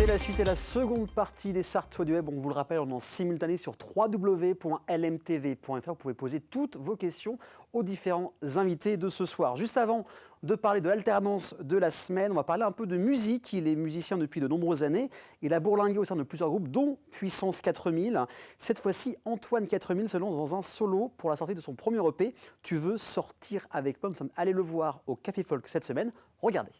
C'est la suite et la seconde partie des Sartois du Web. On vous le rappelle, on est en simultané sur www.lmtv.fr. Vous pouvez poser toutes vos questions aux différents invités de ce soir. Juste avant de parler de l'alternance de la semaine, on va parler un peu de musique. Il est musicien depuis de nombreuses années. Il a bourlingué au sein de plusieurs groupes, dont Puissance 4000. Cette fois-ci, Antoine 4000 se lance dans un solo pour la sortie de son premier EP. Tu veux sortir avec moi? Nous sommes allés le voir au Café Folk cette semaine. Regardez.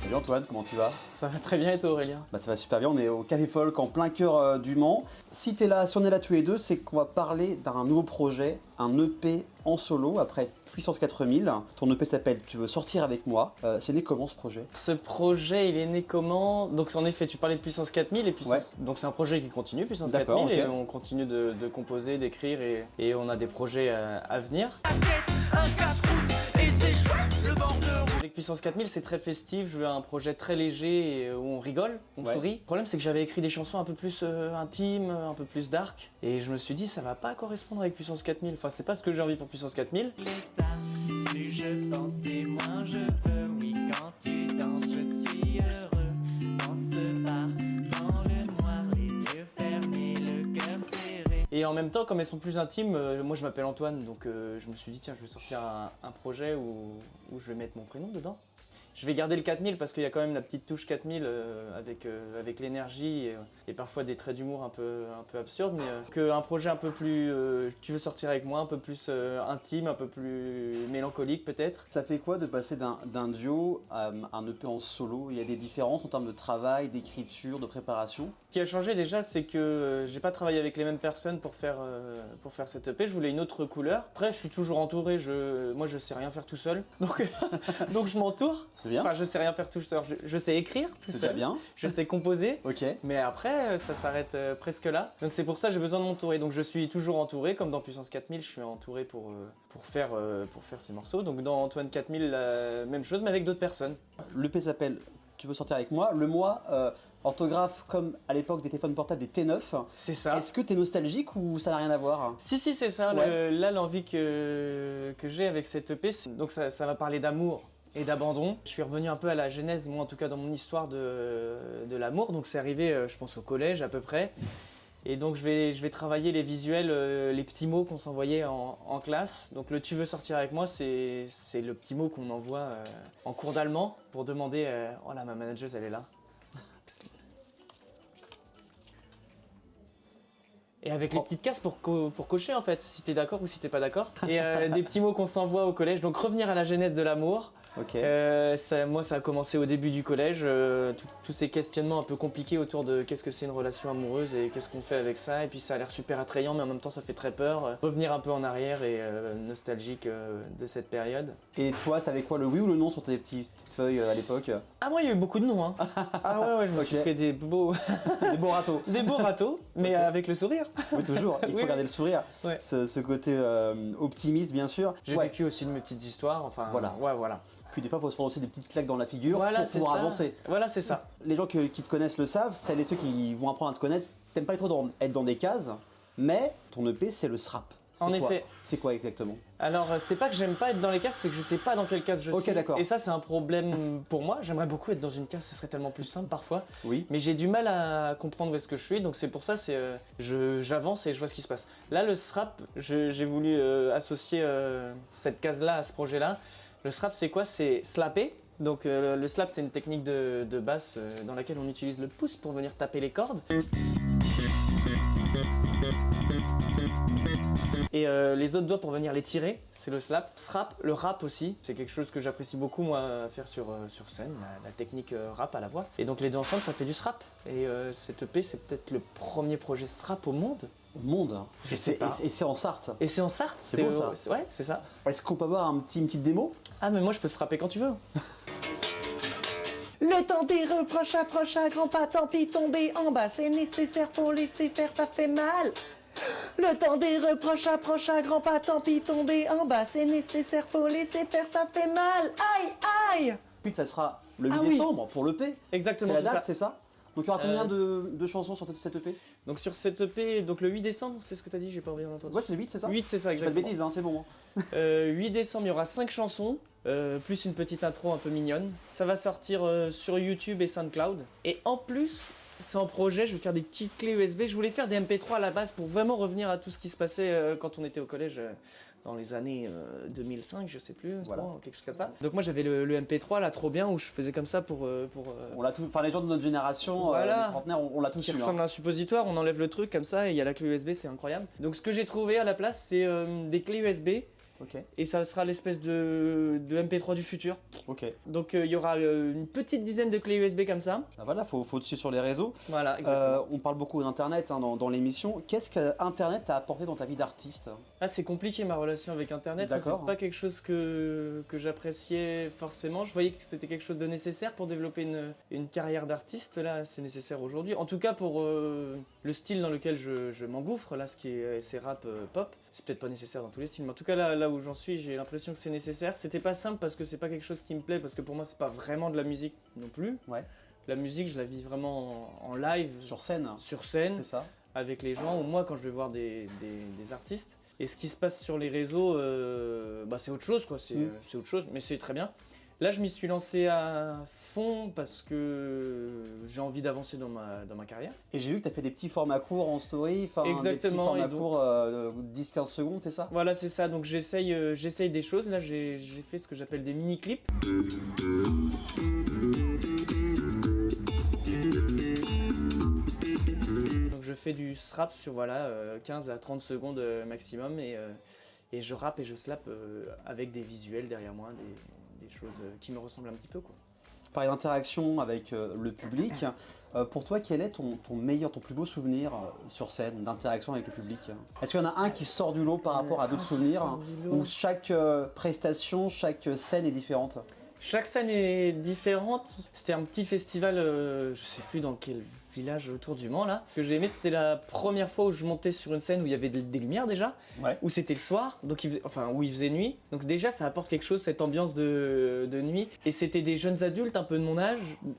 Salut Antoine, comment tu vas? Ça va très bien et toi Aurélien? Ça va super bien, on est au Café Folk en plein cœur du Mans. Si on est là tous les deux, c'est qu'on va parler d'un nouveau projet, un EP en solo après Puissance 4000. Ton EP s'appelle Tu veux sortir avec moi. C'est né comment ce projet? Ce projet, il est né comment? Donc en effet, tu parlais de Puissance 4000 et donc c'est un projet qui continue, Puissance 4000, okay. Et on continue de composer, d'écrire et on a des projets à venir. Avec Puissance 4000, c'est très festif, je veux un projet très léger et où on rigole, on sourit. Le problème, c'est que j'avais écrit des chansons un peu plus intimes, un peu plus dark, et je me suis dit, ça va pas correspondre avec Puissance 4000. Enfin, c'est pas ce que j'ai envie pour Puissance 4000. L'état, plus je pense et moins je veux. Oui, quand tu danses, je suis heureuse. Dans ce bar, dans le noir, les yeux fermés, le cœur serré. Et en même temps, comme elles sont plus intimes, moi je m'appelle Antoine, donc je me suis dit tiens, je vais sortir un projet où je vais mettre mon prénom dedans. Je vais garder le 4000 parce qu'il y a quand même la petite touche 4000 avec l'énergie et parfois des traits d'humour un peu absurdes, mais qu'un projet un peu plus, tu veux sortir avec moi, un peu plus intime, un peu plus mélancolique peut-être. Ça fait quoi de passer d'un duo à un EP en solo? Il y a des différences en termes de travail, d'écriture, de préparation? Ce qui a changé déjà, c'est que j'ai pas travaillé avec les mêmes personnes pour faire cette EP. Je voulais une autre couleur. Après, je suis toujours entouré. Moi, je sais rien faire tout seul, donc je m'entoure. C'est bien. Enfin, je sais rien faire tout seul. Je sais écrire tout seul. C'est bien. Je sais composer. Ok. Mais après, ça s'arrête presque là. Donc c'est pour ça que j'ai besoin de m'entourer. Donc je suis toujours entouré, comme dans Puissance 4000, je suis entouré pour faire ces morceaux. Donc dans Antoine 4000, la même chose, mais avec d'autres personnes. L'EP s'appelle Tu veux sortir avec moi. Le moi, orthographe comme à l'époque des téléphones portables, des T9. C'est ça. Est-ce que tu es nostalgique ou ça n'a rien à voir? Si, c'est ça. Ouais. Là, l'envie que j'ai avec cette EP, donc ça va parler d'amour et d'abandon. Je suis revenu un peu à la genèse, moi en tout cas dans mon histoire de l'amour. Donc c'est arrivé, je pense, au collège à peu près. Et donc je vais travailler les visuels, les petits mots qu'on s'envoyait en classe. Donc le tu veux sortir avec moi, c'est le petit mot qu'on envoie en cours d'allemand pour demander oh là, ma manageuse elle est là. Et avec les petites cases pour cocher en fait, si t'es d'accord ou si t'es pas d'accord. Et des petits mots qu'on s'envoie au collège. Donc revenir à la genèse de l'amour. Okay. Moi ça a commencé au début du collège, tous ces questionnements un peu compliqués autour de qu'est-ce que c'est une relation amoureuse et qu'est-ce qu'on fait avec ça. Et puis ça a l'air super attrayant mais en même temps ça fait très peur. Revenir un peu en arrière et nostalgique de cette période. Et toi, t'avais quoi, le oui ou le non sur tes petites feuilles à l'époque? Ah moi il y a eu beaucoup de noms hein. Ah ouais, je me suis pris des beaux... Des beaux râteaux. Des beaux râteaux, mais avec le sourire. Oui, toujours, il faut garder le sourire. Ouais. Ce côté optimiste, bien sûr. J'ai vécu aussi de mes petites histoires, enfin... Voilà. Ouais, voilà. Puis des fois, il faut se prendre aussi des petites claques dans la figure pour pouvoir avancer. Voilà, c'est ça. Les gens qui te connaissent le savent, celles et ceux qui vont apprendre à te connaître, t'aimes pas trop être dans des cases, mais ton EP, c'est le SRAP. En effet. C'est quoi exactement? Alors, c'est pas que j'aime pas être dans les cases, c'est que je sais pas dans quelle case je suis. Ok, d'accord. Et ça, c'est un problème pour moi. J'aimerais beaucoup être dans une case, ce serait tellement plus simple parfois. Oui. Mais j'ai du mal à comprendre où est-ce que je suis, donc c'est pour ça, j'avance et je vois ce qui se passe. Là, le SRAP, j'ai voulu associer cette case-là à ce projet-là. Le SRAP, c'est quoi? C'est slapper. Donc le slap, c'est une technique de basse dans laquelle on utilise le pouce pour venir taper les cordes. Et les autres doigts pour venir les tirer, c'est le slap. Srap, le rap aussi, c'est quelque chose que j'apprécie beaucoup moi à faire sur scène, la technique rap à la voix. Et donc les deux ensemble ça fait du srap. Et cette EP c'est peut-être le premier projet srap au monde. Au monde? Je sais pas. Et c'est en Sarthe? Et c'est en Sarthe. C'est beau ça. Ouais, c'est ça. Est-ce qu'on peut avoir une petite démo? Ah mais moi je peux se rapper quand tu veux. Le temps des reproches approche à grands pas, tant pis tomber en bas, c'est nécessaire, faut laisser faire, ça fait mal. Le temps des reproches approche à grands pas, tant pis tomber en bas, c'est nécessaire, faut laisser faire, ça fait mal. Aïe, aïe. Puis ça sera le 8 Ah oui. décembre pour l'EP. Exactement, c'est la c'est date, ça. c'est ça? Donc il y aura combien de chansons sur cette EP? Donc sur cette EP, donc le 8 décembre, c'est ce que tu as dit, j'ai pas bien entendu. Ouais, c'est le 8, c'est ça? 8, c'est ça, Je fais pas de exactement. bêtises, hein, c'est bon. 8 décembre, il y aura 5 chansons, plus une petite intro un peu mignonne. Ça va sortir sur YouTube et SoundCloud. Et en plus, c'est en projet, je vais faire des petites clés USB. Je voulais faire des MP3 à la base pour vraiment revenir à tout ce qui se passait quand on était au collège. Dans les années 2005, je sais plus, Voilà. 3, quelque chose comme ça. Donc moi j'avais le MP3 là trop bien où je faisais comme ça pour On l'a tous, enfin les gens de notre génération, Voilà. les trentenaires, on l'a tous qui eu. ressemble à un suppositoire, on enlève le truc comme ça et il y a la clé USB, c'est incroyable. Donc ce que j'ai trouvé à la place, c'est des clés USB Ok, et ça sera l'espèce de MP3 du futur. ok. Donc il y aura une petite dizaine de clés USB comme ça. Ben voilà, faut te suivre sur les réseaux. Voilà, exactement. On parle beaucoup d'Internet dans l'émission. Qu'est-ce que Internet t'a apporté dans ta vie d'artiste? Ah, c'est compliqué ma relation avec Internet. Moi, D'accord. c'est pas quelque chose que j'appréciais forcément. Je voyais que c'était quelque chose de nécessaire pour développer une carrière d'artiste. Là, c'est nécessaire aujourd'hui. En tout cas, pour le style dans lequel je m'engouffre, là, ce qui est c'est rap pop. C'est peut-être pas nécessaire dans tous les styles, mais en tout cas, là où j'en suis, j'ai l'impression que c'est nécessaire. C'était pas simple parce que c'est pas quelque chose qui me plaît, parce que pour moi, c'est pas vraiment de la musique non plus. Ouais. La musique, je la vis vraiment en live, Sur scène, sur scène. c'est ça. Avec les gens, ou moi quand je vais voir des artistes. Et ce qui se passe sur les réseaux, bah, c'est autre chose, quoi. C'est autre chose, mais c'est très bien. Là, je m'y suis lancé à fond parce que j'ai envie d'avancer dans ma carrière. Et j'ai vu que tu as fait des petits formats courts en story, enfin des petits Exactement, formats et donc- courts 10-15 secondes, c'est ça? Voilà, c'est ça. Donc j'essaye des choses. Là, j'ai fait ce que j'appelle des mini-clips. Donc je fais du strap sur voilà, 15 à 30 secondes maximum et je rappe et je slap avec des visuels derrière moi, des choses qui me ressemblent un petit peu, quoi. Parler d'interaction avec le public, pour toi, quel est ton meilleur, ton plus beau souvenir sur scène d'interaction avec le public? Est-ce qu'il y en a un qui sort du lot par rapport à d'autres souvenirs, sort du lot. où chaque prestation, chaque scène est différente? Chaque scène est différente. C'était un petit festival, je sais plus dans quel village autour du Mans là. Ce que j'ai aimé, c'était la première fois où je montais sur une scène où il y avait des lumières déjà, Ouais. où c'était le soir, donc où il faisait nuit. Donc déjà, ça apporte quelque chose, cette ambiance de nuit. Et c'était des jeunes adultes, un peu de mon âge.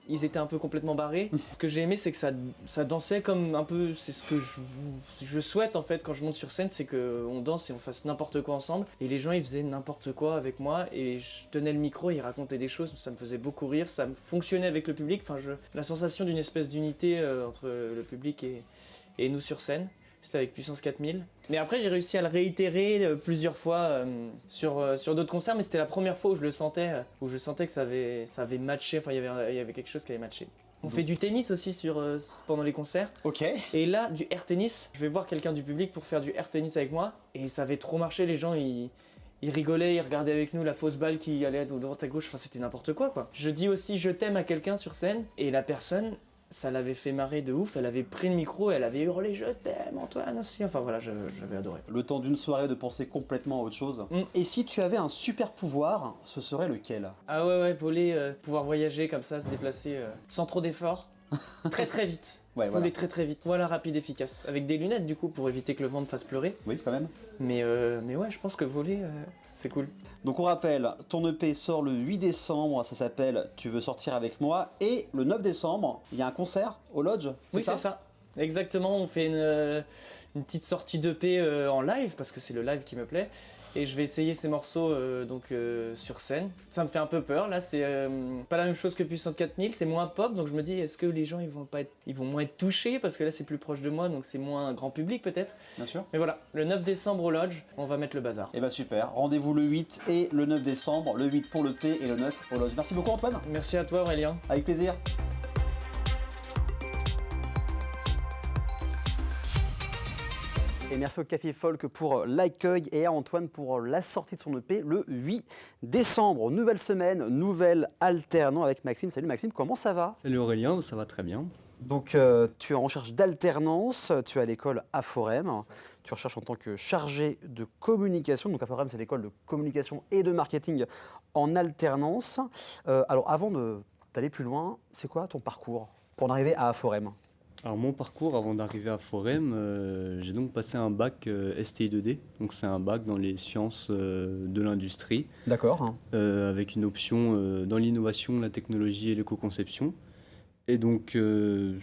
Ils étaient un peu complètement barrés. Ce que j'ai aimé, c'est que ça dansait comme un peu. C'est ce que je souhaite en fait quand je monte sur scène, c'est qu'on danse et on fasse n'importe quoi ensemble. Et les gens, ils faisaient n'importe quoi avec moi et je tenais le micro, ils racontaient des choses, ça me faisait beaucoup rire, ça me fonctionnait avec le public. Enfin, la sensation d'une espèce d'unité entre le public et nous sur scène. C'était avec Puissance 4000. Mais après, j'ai réussi à le réitérer plusieurs fois sur d'autres concerts, mais c'était la première fois où je le sentais, où je sentais que ça avait matché, enfin, il y avait quelque chose qui avait matché. On fait du tennis aussi pendant les concerts. Ok. Et là, du air tennis, je vais voir quelqu'un du public pour faire du air tennis avec moi. Et ça avait trop marché, les gens, ils rigolaient, ils regardaient avec nous la fausse balle qui allait de droite à gauche, enfin c'était n'importe quoi, quoi. Je dis aussi je t'aime à quelqu'un sur scène, et la personne, ça l'avait fait marrer de ouf, elle avait pris le micro, elle avait hurlé je t'aime Antoine aussi, enfin voilà, j'avais adoré. Le temps d'une soirée de penser complètement à autre chose. Mm. Et si tu avais un super pouvoir, ce serait lequel? Ah ouais, voler, pouvoir voyager comme ça, se déplacer sans trop d'efforts, très très vite. Ouais, Voler voilà. très très vite. Voilà, rapide, efficace. Avec des lunettes du coup pour éviter que le vent me fasse pleurer. Oui, quand même. Mais ouais, je pense que voler, c'est cool. Donc on rappelle, ton EP sort le 8 décembre, ça s'appelle Tu veux sortir avec moi, et le 9 décembre, il y a un concert au Lodge, Oui, c'est ça. Exactement, on fait une petite sortie d'EP en live, parce que c'est le live qui me plaît. Et je vais essayer ces morceaux sur scène. Ça me fait un peu peur, là c'est pas la même chose que Puissance 4000, c'est moins pop, donc je me dis est-ce que les gens ils vont moins être touchés, parce que là c'est plus proche de moi, donc c'est moins grand public peut-être. Bien sûr. Mais voilà, le 9 décembre au Lodge, on va mettre le bazar. Et bah super, rendez-vous le 8 et le 9 décembre, le 8 pour le P et le 9 au Lodge. Merci beaucoup Antoine, Merci à toi Aurélien. avec plaisir. Et merci au Café Folk pour l'accueil et à Antoine pour la sortie de son EP le 8 décembre. Nouvelle semaine, nouvelle alternant avec Maxime. Salut Maxime, comment ça va? Salut Aurélien, ça va très bien. Donc tu es en recherche d'alternance, tu es à l'école Aforem, tu recherches en tant que chargé de communication. Donc Aforem, c'est l'école de communication et de marketing en alternance. Alors avant d'aller plus loin, c'est quoi ton parcours pour en arriver à Aforem? Alors mon parcours avant d'arriver à Forem, j'ai donc passé un bac STI2D, donc c'est un bac dans les sciences de l'industrie, D'accord. avec une option dans l'innovation, la technologie et l'éco-conception. Et donc,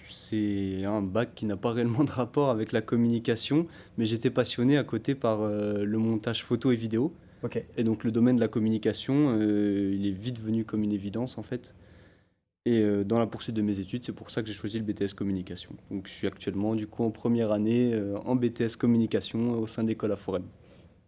c'est un bac qui n'a pas réellement de rapport avec la communication, mais j'étais passionné à côté par le montage photo et vidéo. Ok. Et donc, le domaine de la communication, il est vite venu comme une évidence, en fait. Et dans la poursuite de mes études, c'est pour ça que j'ai choisi le BTS Communication. Donc, je suis actuellement, du coup, en première année en BTS Communication au sein de l'école à Forem.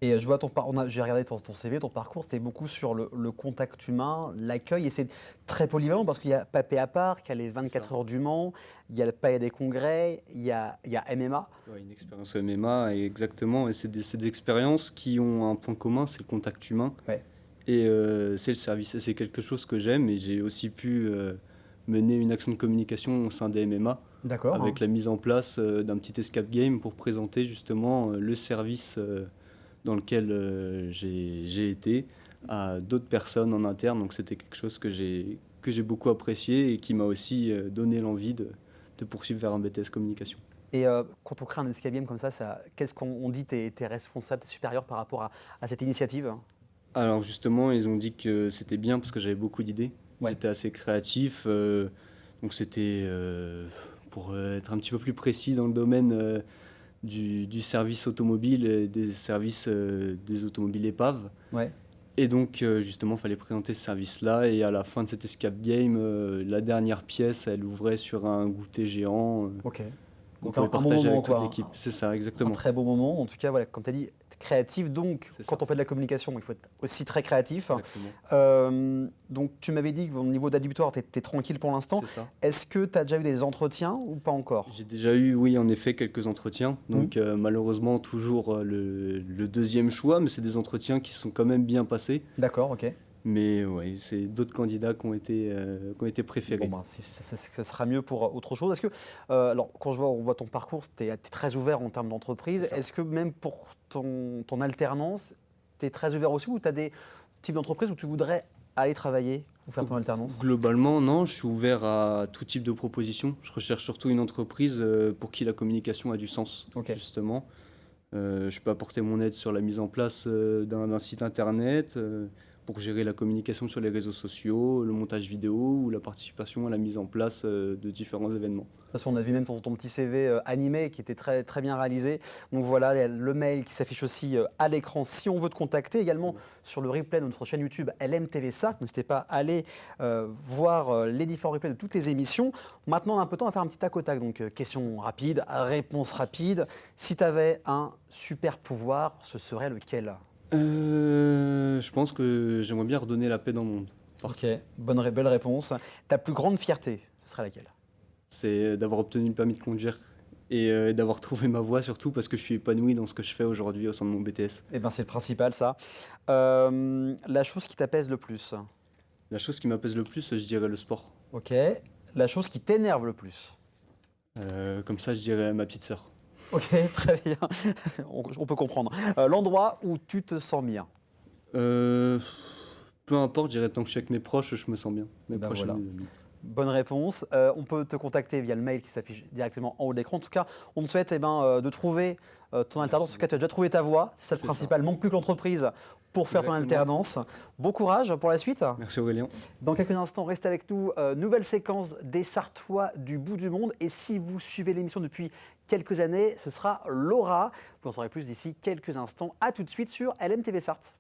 Et je vois j'ai regardé ton CV, ton parcours, c'est beaucoup sur le contact humain, l'accueil, et c'est très polyvalent parce qu'il y a Papé à Parc, il y a les 24 heures du Mans, il y a le Palais des Congrès, il y a MMA. Ouais, une expérience MMA, exactement. Et c'est des expériences qui ont un point commun, c'est le contact humain. Ouais. Et c'est le service. Et c'est quelque chose que j'aime. Et j'ai aussi pu mener une action de communication au sein des MMA, D'accord. avec la mise en place d'un petit escape game pour présenter justement le service dans lequel j'ai été à d'autres personnes en interne. Donc c'était quelque chose que j'ai beaucoup apprécié et qui m'a aussi donné l'envie de poursuivre vers un BTS Communication. Et quand on crée un escape game comme ça qu'est-ce qu'on dit tes responsables, tes supérieurs par rapport à cette initiative? Alors justement, ils ont dit que c'était bien parce que j'avais beaucoup d'idées. Ouais. J'étais assez créatif. Donc c'était, pour être un petit peu plus précis dans le domaine du service automobile et des services des automobiles épaves. Ouais. Et donc justement, il fallait présenter ce service-là. Et à la fin de cet escape game, la dernière pièce, elle ouvrait sur un goûter géant. Ok. Qu'on Donc pouvait un partager bon moment, avec toute quoi. l'équipe. C'est ça, Un exactement. très beau moment. En tout cas, voilà, comme tu as dit, créatif. Donc, C'est quand ça. on fait de la communication, il faut être aussi très créatif. Exactement. Donc, tu m'avais dit qu'au niveau d'adductoire, tu étais tranquille pour l'instant. C'est ça. Est-ce que tu as déjà eu des entretiens ou pas encore? J'ai déjà eu, oui, en effet, quelques entretiens. Donc, malheureusement, toujours le deuxième choix, mais c'est des entretiens qui sont quand même bien passés. D'accord, ok. Mais oui, c'est d'autres candidats qui ont été préférés. Bon, ben, ça sera mieux pour autre chose. Est-ce que, alors, quand on voit ton parcours, tu es très ouvert en termes d'entreprise. C'est ça. Est-ce que même pour ton alternance, tu es très ouvert aussi ou tu as des types d'entreprises où tu voudrais aller travailler ou faire ton alternance? Globalement, non, je suis ouvert à tout type de propositions. Je recherche surtout une entreprise pour qui la communication a du sens, Ok. justement. Je peux apporter mon aide sur la mise en place d'un site internet, pour gérer la communication sur les réseaux sociaux, le montage vidéo ou la participation à la mise en place de différents événements. De toute façon, on a vu même ton petit CV animé qui était très, très bien réalisé. Donc voilà, il y a le mail qui s'affiche aussi à l'écran si on veut te contacter. Également sur le replay de notre chaîne YouTube LMTV Sarthe. N'hésitez pas à aller voir les différents replays de toutes les émissions. Maintenant, on a un peu de temps à faire un petit tac au tac. Donc question rapide, réponse rapide. Si tu avais un super pouvoir, ce serait lequel? Je pense que j'aimerais bien redonner la paix dans le monde. Ok, belle réponse. Ta plus grande fierté, ce serait laquelle? C'est d'avoir obtenu le permis de conduire et d'avoir trouvé ma voie surtout parce que je suis épanoui dans ce que je fais aujourd'hui au sein de mon BTS. Eh ben, c'est le principal, ça. La chose qui t'apaise le plus? La chose qui m'apaise le plus, je dirais le sport. Ok. La chose qui t'énerve le plus? Comme ça, je dirais ma petite sœur. Ok, très bien. On peut comprendre. L'endroit où tu te sens bien? Peu importe, je dirais tant que je suis avec mes proches, je me sens bien. Mes Ben proches et voilà. mes amis. Bonne réponse. On peut te contacter via le mail qui s'affiche directement en haut de l'écran. En tout cas, on te souhaite de trouver ton alternance. En tout cas, tu as déjà trouvé ta voie. C'est ça le C'est principal. Manque plus que l'entreprise pour faire ton Exactement. alternance. Bon courage pour la suite. Merci Aurélien. Dans quelques instants, restez avec nous. Nouvelle séquence des Sartois du bout du monde. Et si vous suivez l'émission depuis quelques années, ce sera Laura. Vous en saurez plus d'ici quelques instants. A tout de suite sur LMTV Sarthe.